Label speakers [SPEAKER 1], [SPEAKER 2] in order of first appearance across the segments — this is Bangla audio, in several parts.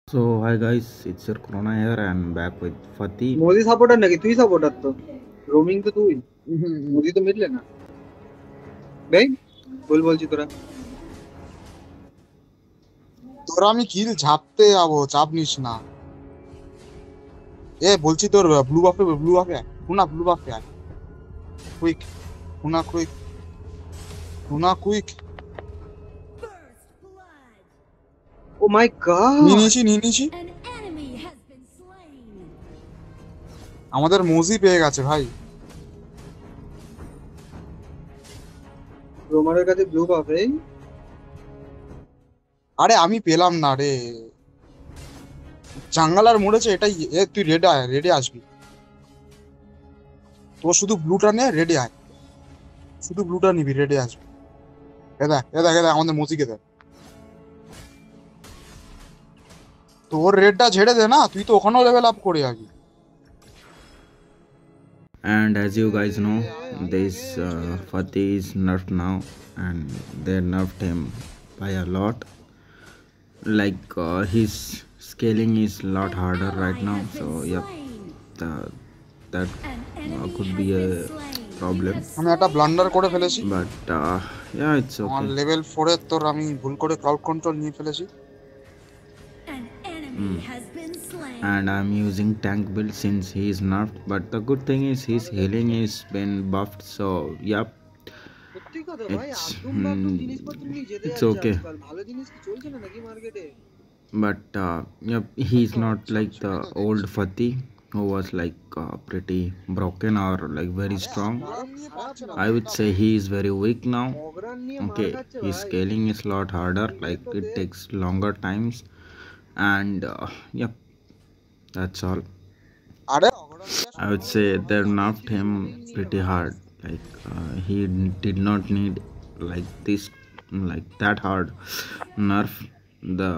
[SPEAKER 1] So hi guys, it's your Corona here and back with Fatih.
[SPEAKER 2] Modi supporter নাকি? তুই সাপোর্টার তো। রোমিং তো তুই। মোদি তো মিটলে না। ভাই ভুল বলছি তোরা।
[SPEAKER 3] তোরা আমি কিল ঝাপতে যাবো, চাপ নিস না। বলছি তোর ব্লু বাফে হুনা ব্লু বাফে আয় কুইক, হুনা কুইক।
[SPEAKER 2] ও মাই গড,
[SPEAKER 3] নিয়ে নিয়েছি। আমাদের মোজি পেয়ে গেছে ভাই।
[SPEAKER 2] রোমারের কাছে ব্লু পাবে।
[SPEAKER 3] আরে আমি পেলাম না রে, জাঙ্গালার মরেছে এটাই। তুই রেডে আসবি, তোর শুধু ব্লুটা নে, রেডে আয়, শুধু ব্লুটা নিবি, রেডে আসবি। এ দেখ আমাদের মোজিকে দেখ। তোর রেডটা ঝেড়ে দে না, তুই তো ওখানেও লেভেল আপ করে যাবি।
[SPEAKER 1] And as you guys know, this Fatih is nerfed now and they nerfed him by a lot. Like his scaling is a lot harder right now. So yep, that could be a problem.
[SPEAKER 3] আমি একটা ব্লান্ডার করে ফেলেছি,
[SPEAKER 1] But yeah, it's
[SPEAKER 3] আমার
[SPEAKER 1] okay.
[SPEAKER 3] লেভেল 4 এর তোর আমি ভুল করে ক্রাউড কন্ট্রোল নিয়ে ফেলেছি।
[SPEAKER 1] And I'm using tank build since he is nerfed, but the good thing is his healing is been buffed, so yep,
[SPEAKER 2] সত্যি কথা ভাই,
[SPEAKER 1] it's
[SPEAKER 2] আদম বাদম জিনিসপত্র নিয়ে যেতে
[SPEAKER 1] it's
[SPEAKER 2] যাচ্ছে
[SPEAKER 1] okay.
[SPEAKER 2] আজকাল। ভালো জিনিস কি চলছে না নাকি মার্কেটে?
[SPEAKER 1] But yep, he's not like the old Fatih who was like pretty broken or like very strong. I would say he is very weak now.
[SPEAKER 2] অগরান নিয়ে মার
[SPEAKER 1] Okay,
[SPEAKER 2] খাচ্ছে
[SPEAKER 1] his
[SPEAKER 2] ভাই।
[SPEAKER 1] scaling is a lot harder, like it takes longer times, and yep, that's all.
[SPEAKER 3] আরে
[SPEAKER 1] I would say they nerfed him pretty hard. Like he did not need like this, like that hard nerf. The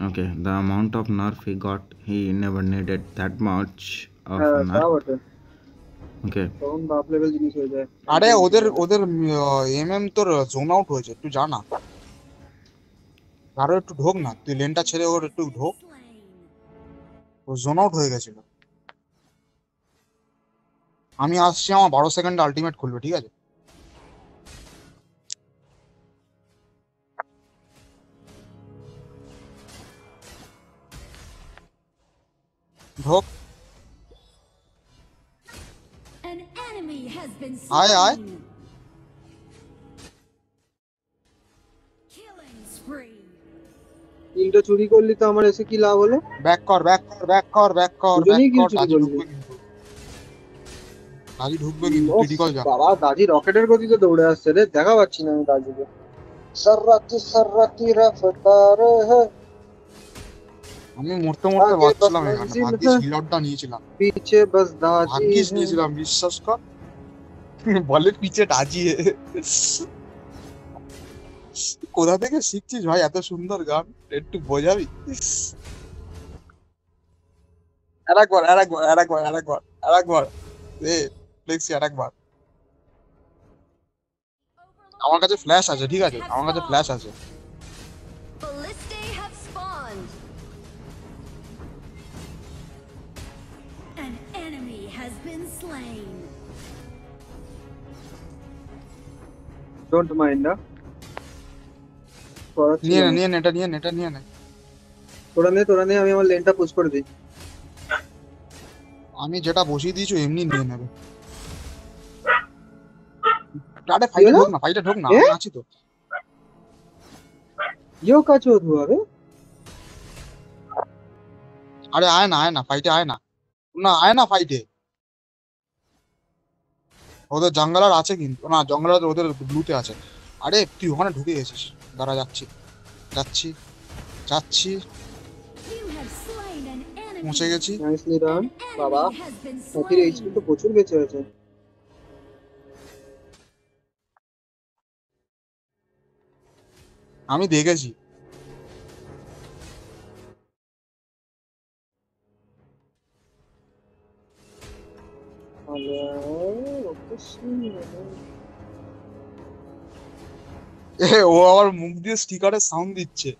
[SPEAKER 1] okay, the amount of nerf he got, he never needed that much of
[SPEAKER 2] হ্যাঁ তা
[SPEAKER 1] nerf.
[SPEAKER 2] বটে,
[SPEAKER 1] Okay,
[SPEAKER 2] তখন বাপ লেভেল জিনিস হয়ে যায়।
[SPEAKER 3] আরে ওদের এমএম তোর জোন আউট হয়েছে, একটু জানা। আরো একটু ঢোক না, তুই লেনটা ছেড়ে ওর একটু ঢোক, ও জোন আউট হয়ে গেছিল। আমি আসছি, আমার 12 সেকেন্ড আলটিমেট খুলবে, ঠিক আছে? ঢোক, আয় আয়।
[SPEAKER 2] কিলটা চুরি করলি তো আমার এসে কি লাভ হলো?
[SPEAKER 3] ব্যাক কর।
[SPEAKER 2] দুজনেই কিল চুরি
[SPEAKER 3] দাজি
[SPEAKER 2] করলি।
[SPEAKER 3] ঢুকবে কিন্তু তুই রিকল যা।
[SPEAKER 2] বাবা দাজি রকেটের গতিতে দৌড়ে আসছে রে, দেখা পাচ্ছি না আমি দাজিকে। সররাতি রফতার হ্যায়।
[SPEAKER 3] আমি মরতে বাঁচছিলাম এখানে, ভাগ্যিস হিলটা নিয়েছিলাম।
[SPEAKER 2] পিছে বাস দাজি
[SPEAKER 3] ভাগ্যিস নিয়েছিলাম, বিশ্বাস কর। বলে পিছে ডাজি। কোথা থেকে শিখছিস ভাই এত সুন্দর গান? একটু বোঝাবি? আরেকবার ফ্লেক্সি, আরেকবার। আমার কাছে ফ্ল্যাশ আছে, ঠিক আছে, আমার কাছে ফ্ল্যাশ আছে।
[SPEAKER 2] ডোন্ট মাইন্ড না,
[SPEAKER 3] নিয়ে নে এটা নিয়ে নে।
[SPEAKER 2] তোরা নে, আমি আমার লেনটা পুশ করে দিই।
[SPEAKER 3] আমি যেটা বসিয়ে দিয়েছি এমনি নিয়ে নেবে। আরে ফাইটে ঢোক না, আমি আছি তো।
[SPEAKER 2] ইয়ো কাচো ধুয়া রে।
[SPEAKER 3] আরে আয় না ফাইটে, আয় না ফাইটে। ওদের জঙ্গলার আছে কিন্তু, না জঙ্গলার ওদের ব্লুতে আছে। আরে তুই ওখানে ঢুকে গেছিস, দাঁড়া যাচ্ছি পৌঁছে গেছি।
[SPEAKER 2] নাইসলি রান বাবা, ওদের এইচপি তো প্রচুর বেঁচে আছে।
[SPEAKER 3] আমি দেখেছি। ও আবার মুখ দিয়ে স্টিকারের সাউন্ড দিচ্ছে।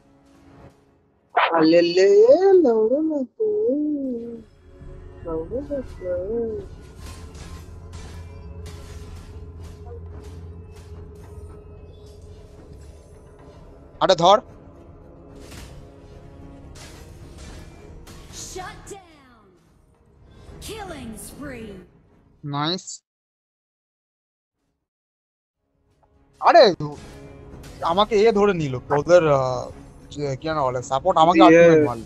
[SPEAKER 2] আলেলে লৌড়ো না তো লৌড়ো না তো।
[SPEAKER 3] আরে ধর।
[SPEAKER 4] Shut down. Killing spree.
[SPEAKER 3] Nice. আরে আমাকে এ ধরে নিল ওদের কি না বলে সাপোর্ট আমাকে
[SPEAKER 2] দিয়ে-
[SPEAKER 3] আলটিমেট মারলো।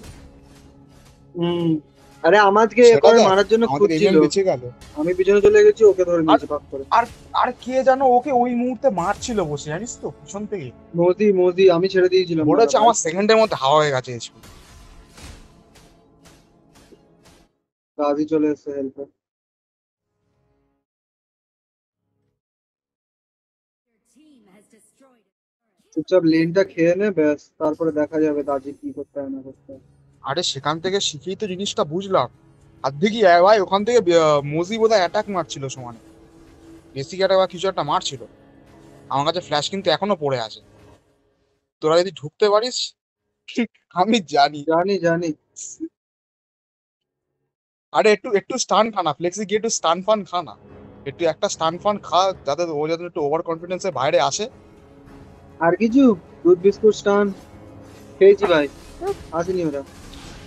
[SPEAKER 2] আরে আমাকে
[SPEAKER 3] সেটা
[SPEAKER 2] এরপরে
[SPEAKER 3] দেখ,
[SPEAKER 2] মারার জন্য
[SPEAKER 3] আমাদের
[SPEAKER 2] খুঁজছিল,
[SPEAKER 3] এজেন্ট বেঁচে গেল।
[SPEAKER 2] আমি পিছনে চলে গেছি, ওকে ধরে নিয়েছি পাক করে।
[SPEAKER 3] আর কে জানো ওকে ওই মুহূর্তে মারছিল বসে, জানিস তো, পিছন থেকে।
[SPEAKER 2] মোদি আমি ছেড়ে দিয়েছিলাম।
[SPEAKER 3] মনে হচ্ছে আমার সেকেন্ডের মধ্যে হাওয়া হয়ে গেছে।
[SPEAKER 2] কাজই চলে এসছে হেল্পে।
[SPEAKER 4] Your team has destroyed it.
[SPEAKER 2] চুপচাপ লেনটা খেয়ে নে, ব্যাস, তারপরে দেখা যাবে দাজি কি করতে হয় না করতে হয়।
[SPEAKER 3] আরে সেখান থেকে শিখেই তো জিনিসটা বুঝলাম। আর দেখি ভাই ওখান থেকে মজি বোধহয় অ্যাটাক মারছিল সমানে, বেসিক অ্যাটাক বা কিছু একটা মারছিল। আমার কাছে ফ্ল্যাশ কিন্তু এখনো পড়ে আছে। তোরা যদি ঢুকতে পারিস আমি জানি।
[SPEAKER 2] জানি জানি।
[SPEAKER 3] আরে একটু একটু স্টান খানা, ফ্লেক্সি গিয়ে একটু স্টান ফান খানা, একটু একটা স্টান ফান খা, যাতে ও যাতে একটু ওভার কনফিডেন্সের বাইরে আসে।
[SPEAKER 2] আর কিছু দুধ বিস্কুট স্টান খেয়েছি ভাই, আসেনি ওরা।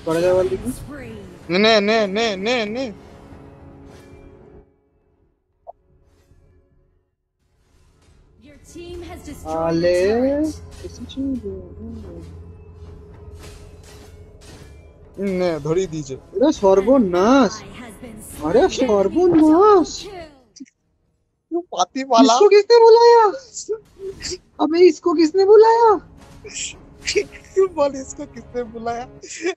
[SPEAKER 2] করা যাবে বল দেখি।
[SPEAKER 4] Spree.
[SPEAKER 3] নে নে নে নে নে।
[SPEAKER 4] Your team has destroyed
[SPEAKER 2] আলে
[SPEAKER 4] the turret.
[SPEAKER 3] নে ধরিয়ে দিয়েছে।
[SPEAKER 2] এরা সর্বনাশ।
[SPEAKER 4] Ally has been
[SPEAKER 2] अरे
[SPEAKER 4] slain.
[SPEAKER 2] सर्वनाश।
[SPEAKER 4] Kill.
[SPEAKER 3] পাতি পালা।
[SPEAKER 2] इसको किसने बुलाया? अबे इसको किसने बुलाया?
[SPEAKER 3] বল इसको किसने बुलाया?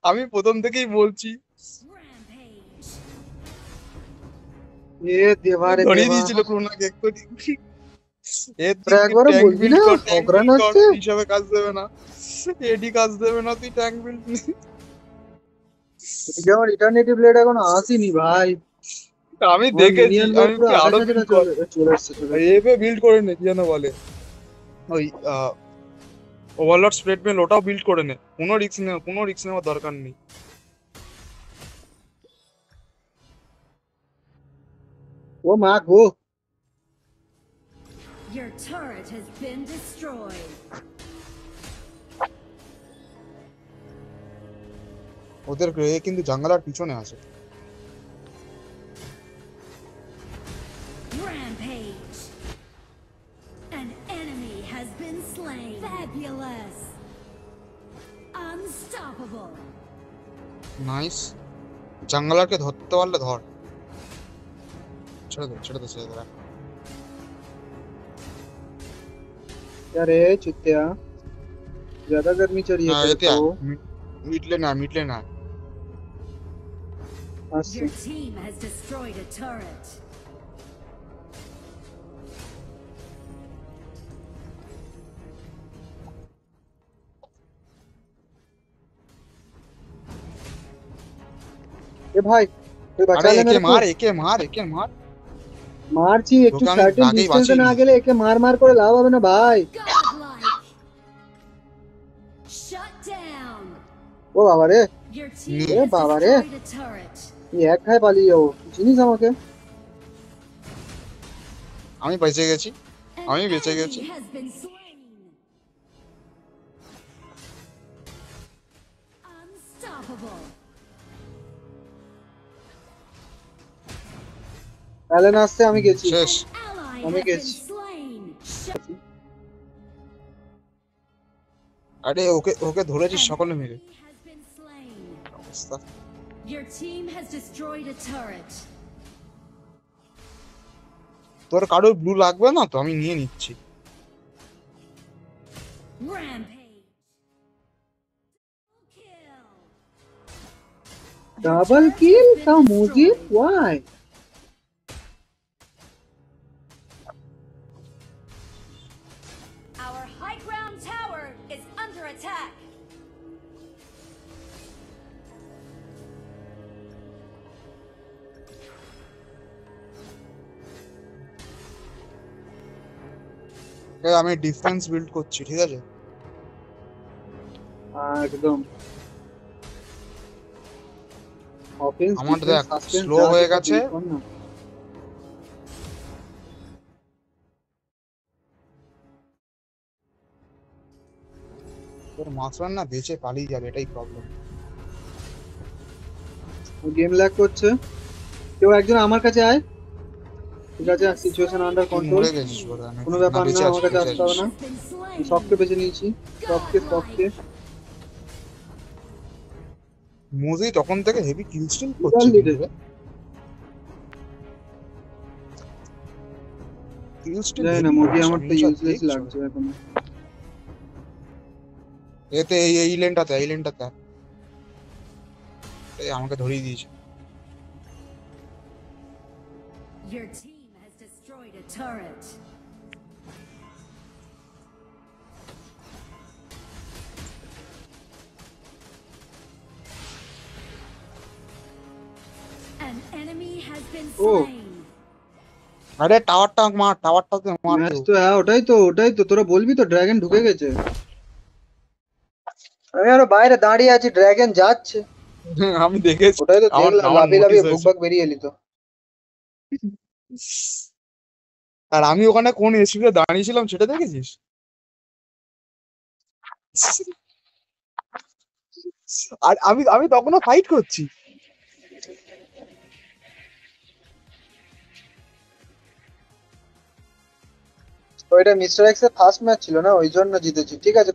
[SPEAKER 3] আমি প্রথম থেকেই বলছি।
[SPEAKER 4] Rampage.
[SPEAKER 2] ये देवारे
[SPEAKER 3] ধরিয়ে
[SPEAKER 2] देवा।
[SPEAKER 3] দিয়েছিল ক্রোনাকে এক্ষুনি। এর
[SPEAKER 2] তোরা একবারও বলবি না, অগ্রাণ আসছে।
[SPEAKER 3] হিসাবে কাজ দেবে না, এডি কাজ দেবে না, তুই ট্যাঙ্ক বিল্ড।
[SPEAKER 2] যেমন ইটারনিটি ব্লেড এখন আসেনি ভাই।
[SPEAKER 3] আমি দেখেছি,
[SPEAKER 2] মিনিয়ন
[SPEAKER 3] আমি কি আরো build
[SPEAKER 2] চলে এসছে চলে এসছে।
[SPEAKER 3] এভাবে বিল্ড করে নে, কি যেন বলে ওই ওভারলর্ড স্প্রেড মেল, ওটাও বিল্ড করে নে। কোনো রিস্ক নেওয়ার দরকার নেই।
[SPEAKER 2] ও মা গো।
[SPEAKER 4] Your turret has been destroyed.
[SPEAKER 3] ওদের এ কিন্তু জাঙ্গালার পিছনে আছে।
[SPEAKER 4] Rampage. An enemy has been slain. Fabulous. Unstoppable.
[SPEAKER 3] Nice. জাঙ্গালারকে ধরতে পারলে ধর। ছেড়ে দে ছেড়ে দে ছেড়ে দে।
[SPEAKER 2] क्या रे चुतिया, ज्यादा गर्मी चढ़ी है तेरे
[SPEAKER 3] এতে
[SPEAKER 2] को।
[SPEAKER 3] মিটলে না।
[SPEAKER 2] আসছে।
[SPEAKER 4] Your team has destroyed a turret.
[SPEAKER 2] এ ভাই তুই বাঁচা
[SPEAKER 3] আরে
[SPEAKER 2] লে
[SPEAKER 3] একে
[SPEAKER 2] মেরে
[SPEAKER 3] মার
[SPEAKER 2] को।
[SPEAKER 3] একে মার একে মার।
[SPEAKER 2] মারছি একটু
[SPEAKER 3] তোকে আমি
[SPEAKER 2] সার্টেন
[SPEAKER 3] আগেই
[SPEAKER 2] ডিসটেন্সে না
[SPEAKER 3] বাঁচিয়ে
[SPEAKER 2] গেলে একে মার করে লাভ হবে না ভাই।
[SPEAKER 4] Godlike. Shut down.
[SPEAKER 2] ও বাবা রে,
[SPEAKER 4] Your team
[SPEAKER 3] এ
[SPEAKER 4] has
[SPEAKER 2] বাবা রে।
[SPEAKER 4] destroyed a turret.
[SPEAKER 2] তুই এক খায় পালিয়ে যাবো, চিনিস আমাকে?
[SPEAKER 3] আমি বেঁচে গেছি।
[SPEAKER 4] An
[SPEAKER 3] আমি বেঁচে
[SPEAKER 4] enemy
[SPEAKER 3] গেছি।
[SPEAKER 4] has been slain. Unstoppable.
[SPEAKER 2] Allen আসছে, আমি গেছি।
[SPEAKER 3] শেষ।
[SPEAKER 4] Ally
[SPEAKER 2] আমি
[SPEAKER 4] has been
[SPEAKER 2] গেছি।
[SPEAKER 4] slain. Shut
[SPEAKER 3] আরে ওকে ওকে ধরেছিস সকলে মিলে।
[SPEAKER 4] enemy has been slain.
[SPEAKER 3] অবস্থা।
[SPEAKER 4] Your team has destroyed a turret.
[SPEAKER 3] তোর কারোর ব্লু লাগবে না তো, আমি নিয়ে নিচ্ছি।
[SPEAKER 4] Rampage. Kill.
[SPEAKER 2] ডাবল কিল তাও মুজিব, ওয়াই?
[SPEAKER 4] Our high ground tower is under attack.
[SPEAKER 3] আমি ডিফেন্স বিল্ড করছি, ঠিক আছে?
[SPEAKER 2] একদম। অফেন্স
[SPEAKER 3] আমার
[SPEAKER 2] ডিফেন্স
[SPEAKER 3] দেখ
[SPEAKER 2] সাসপেন্স
[SPEAKER 3] স্লো
[SPEAKER 2] যা
[SPEAKER 3] হয়ে
[SPEAKER 2] আছে
[SPEAKER 3] গেছে।
[SPEAKER 2] কর না।
[SPEAKER 3] তোর মাসরান না বেঁচে পালিয়ে যাবে, এটাই প্রবলেম।
[SPEAKER 2] গেম ল্যাগ করছে, কেউ একজন আমার কাছে আয়। ঠিক আছে, সিচুয়েশন আন্ডার
[SPEAKER 3] তুই
[SPEAKER 2] কন্ট্রোল,
[SPEAKER 3] মরে গেছিস বোধ হয়
[SPEAKER 2] কোনো
[SPEAKER 3] নাকি? না
[SPEAKER 2] ব্যাপার না,
[SPEAKER 3] বেঁচে
[SPEAKER 2] আমার
[SPEAKER 3] আছিস,
[SPEAKER 2] কাছে
[SPEAKER 3] বেঁচে
[SPEAKER 2] আসতে হবে
[SPEAKER 3] আছিস।
[SPEAKER 2] না।
[SPEAKER 4] Has been slain.
[SPEAKER 2] সবকে বেছে নিয়েছি, সবকে সবকে।
[SPEAKER 3] মোজি তখন থেকে হেভি কিল স্টিল
[SPEAKER 2] বিশাল
[SPEAKER 3] করছে
[SPEAKER 2] lead এ।
[SPEAKER 3] কিন্তু রে। কিল স্টিল
[SPEAKER 2] জানি না,
[SPEAKER 3] হেভি
[SPEAKER 2] মোদি
[SPEAKER 3] করছে,
[SPEAKER 2] আমার তো
[SPEAKER 3] screenshot
[SPEAKER 2] ইউজলেস
[SPEAKER 3] দেখছো?
[SPEAKER 2] লাগছে এখন।
[SPEAKER 3] এতে এই লেনটাতে, এই লেনটাতে এই আমাকে ধরিয়ে দিয়েছে।
[SPEAKER 4] Your team has destroyed a turret. An enemy has been
[SPEAKER 2] Oh.
[SPEAKER 4] slain.
[SPEAKER 3] আরে টাওয়ারটা মার, টাওয়ারটাতে মার
[SPEAKER 2] ম্যাচ
[SPEAKER 3] কেউ।
[SPEAKER 2] তো, হ্যাঁ ওটাই তো তোরা বলবি তো, ড্রাগন ঢুকে গেছে। আমি আরো বাইরে দাঁড়িয়ে আছি, ড্রাগন যাচ্ছে।
[SPEAKER 3] আমি দেখেছি,
[SPEAKER 2] ওটাই তো
[SPEAKER 3] আমার
[SPEAKER 2] দেখলাম,
[SPEAKER 3] আমার
[SPEAKER 2] লাফিয়ে
[SPEAKER 3] নোটিস
[SPEAKER 2] লাফিয়ে
[SPEAKER 3] হয়েছে।
[SPEAKER 2] ভুকভাক বেরিয়ে এলি তো।
[SPEAKER 3] আর আমি ওখানে কোন এসিতে দাঁড়িয়েছিলাম সেটা দেখেছিস? আর আমি আমি তখনও ফাইট করছি।
[SPEAKER 2] ওইটা মিস্টার এক্স এর ফার্স্ট ম্যাচ ছিল না, ওই জন্য জিতেছি। ঠিক আছে।